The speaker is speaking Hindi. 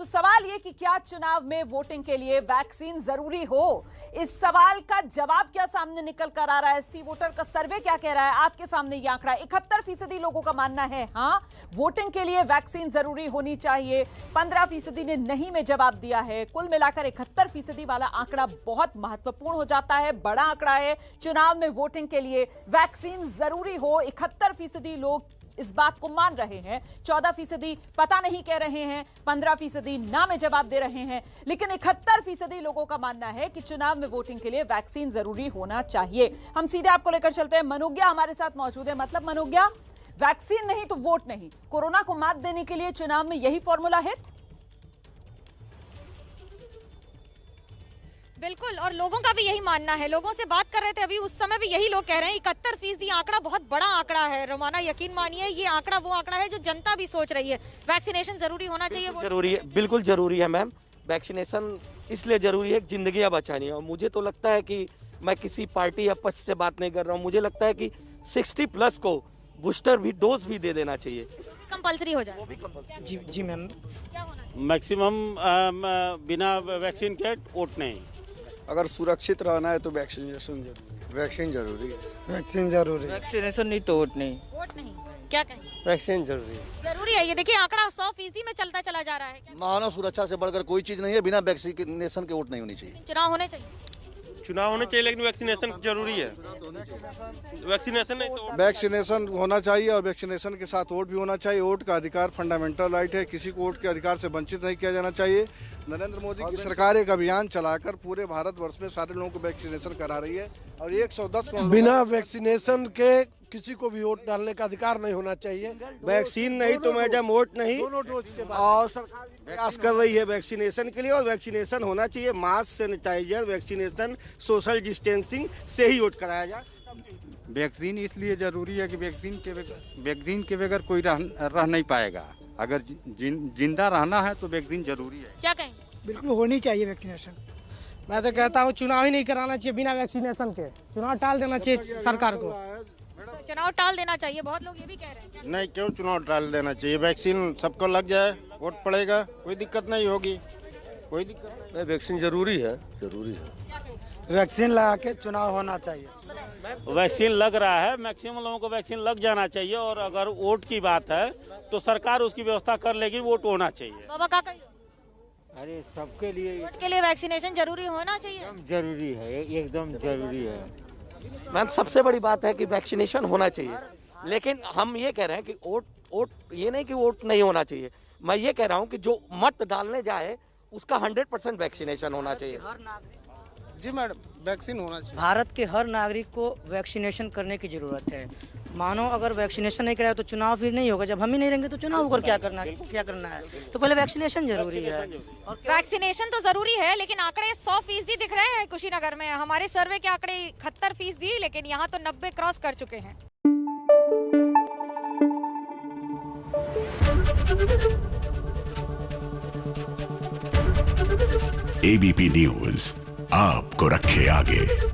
तो सवाल ये कि क्या चुनाव में वोटिंग के लिए वैक्सीन जरूरी हो? इस सवाल का जवाब क्या सामने निकल कर आ रहा है? सी वोटर का सर्वे क्या कह रहा है? आपके सामने ये आंकड़ा 71% लोगों का मानना है हाँ वोटिंग के लिए वैक्सीन जरूरी होनी चाहिए। 15% ने नहीं में जवाब दिया है। कुल मिलाकर 71% वाला आंकड़ा बहुत महत्वपूर्ण हो जाता है, बड़ा आंकड़ा है। चुनाव में वोटिंग के लिए वैक्सीन जरूरी हो, 71% लोग इस बात को मान रहे हैं। 14% पता नहीं कह रहे हैं, 15% ना में जवाब दे रहे हैं, लेकिन 71% लोगों का मानना है कि चुनाव में वोटिंग के लिए वैक्सीन जरूरी होना चाहिए। हम सीधे आपको लेकर चलते हैं। मनोज्ञा हमारे साथ मौजूद है। मतलब मनोज्ञा, वैक्सीन नहीं तो वोट नहीं, कोरोना को मात देने के लिए चुनाव में यही फॉर्मूला है? बिल्कुल, और लोगों का भी यही मानना है। लोगों से बात कर रहे थे अभी, उस समय भी यही लोग कह रहे हैं। 71% आंकड़ा बहुत बड़ा आंकड़ा है। रोमाना, यकीन मानिए ये आंकड़ा वो आंकड़ा है जो जनता भी सोच रही है। वैक्सीनेशन जरूरी होना चाहिए। जरूरी है, बिल्कुल जरूरी है मैम। वैक्सीनेशन इसलिए जरूरी है कि जिंदगियां बचानी है। और मुझे तो लगता है कि मैं किसी पार्टी या पक्ष से बात नहीं कर रहा हूँ, मुझे लगता है कि 60+ को बूस्टर भी डोज भी दे देना चाहिए, कंपलसरी हो जाए। वो भी कंपलसरी। जी मैम। क्या होना चाहिए? मैक्सिमम बिना वैक्सीन के वोट नहीं। अगर सुरक्षित रहना है तो वैक्सीनेशन जरूरी। वैक्सीन जरूरी है। वैक्सीन जरूरी। वैक्सीनेशन नहीं तो वोट नहीं। वोट नहीं, क्या कहें? वैक्सीन जरूरी है। जरूरी है। ये देखिए आंकड़ा 100% में चलता चला जा रहा है। क्या मानव सुरक्षा से बढ़कर कोई चीज नहीं है। बिना वैक्सीनेशन के वोट नहीं होनी चाहिए। चुनाव होने चाहिए? चुनाव होने चाहिए, लेकिन वैक्सीनेशन जरूरी है। वैक्सीनेशन नहीं तो वैक्सीनेशन होना चाहिए और वैक्सीनेशन के साथ वोट भी होना चाहिए। वोट का अधिकार फंडामेंटल राइट है, किसी को वोट के अधिकार से वंचित नहीं किया जाना चाहिए। नरेंद्र मोदी की सरकार एक अभियान चलाकर पूरे भारतवर्ष में सारे लोगों को वैक्सीनेशन करा रही है और 110 करोड़ बिना वैक्सीनेशन के किसी को भी वोट डालने का अधिकार नहीं होना चाहिए। वैक्सीन नहीं तो मैडम वोट नहीं। दोनों डोज के बाद और सरकार प्रयास कर रही है वैक्सीनेशन के लिए, और वैक्सीनेशन होना चाहिए। Mask, sanitizer, vaccination, social distancing से ही वोट कराया जाए। वैक्सीन इसलिए जरूरी है कि वैक्सीन के बगैर कोई रह नहीं पाएगा। अगर जिंदा रहना है तो वैक्सीन जरूरी है। क्या कहेंगे? बिल्कुल होनी चाहिए वैक्सीनेशन। मैं तो कहता हूँ चुनाव ही नहीं कराना चाहिए बिना वैक्सीनेशन के। चुनाव टाल देना चाहिए सरकार को। चुनाव टाल देना चाहिए, बहुत लोग ये भी कह रहे हैं। नहीं, क्यों चुनाव टाल देना चाहिए? वैक्सीन सबको लग जाए, वोट पड़ेगा, कोई दिक्कत नहीं होगी। कोई दिक्कत नहीं। वैक्सीन जरूरी है, जरूरी है। वैक्सीन लगा के चुनाव होना चाहिए। वैक्सीन लग रहा है, मैक्सिमम लोगों को वैक्सीन लग जाना चाहिए। और अगर वोट की बात है तो सरकार उसकी व्यवस्था कर लेगी, वोट होना चाहिए। बाबा का कहियो? अरे सबके लिए वोट के लिए वैक्सीनेशन जरूरी होना चाहिए। जरूरी है, एकदम जरूरी है। मैम सबसे बड़ी बात है कि वैक्सीनेशन होना चाहिए, लेकिन हम ये कह रहे हैं कि वोट ये नहीं कि वोट नहीं होना चाहिए। मैं ये कह रहा हूँ कि जो मत डालने जाए उसका 100% वैक्सीनेशन होना चाहिए। जी मैडम, वैक्सीन होना चाहिए। भारत के हर नागरिक को वैक्सीनेशन करने की जरूरत है। मानो अगर वैक्सीनेशन नहीं कराया तो चुनाव फिर नहीं होगा। जब हम ही नहीं रहेंगे तो चुनाव होकर क्या करना है? तो पहले वैक्सीनेशन जरूरी है। और वैक्सीनेशन तो जरूरी है, लेकिन आंकड़े 100% दिख रहे हैं कुशीनगर में। हमारे सर्वे के आंकड़े 71%, लेकिन यहाँ तो 90 क्रॉस कर चुके हैं। ABP न्यूज आपको रखे आगे।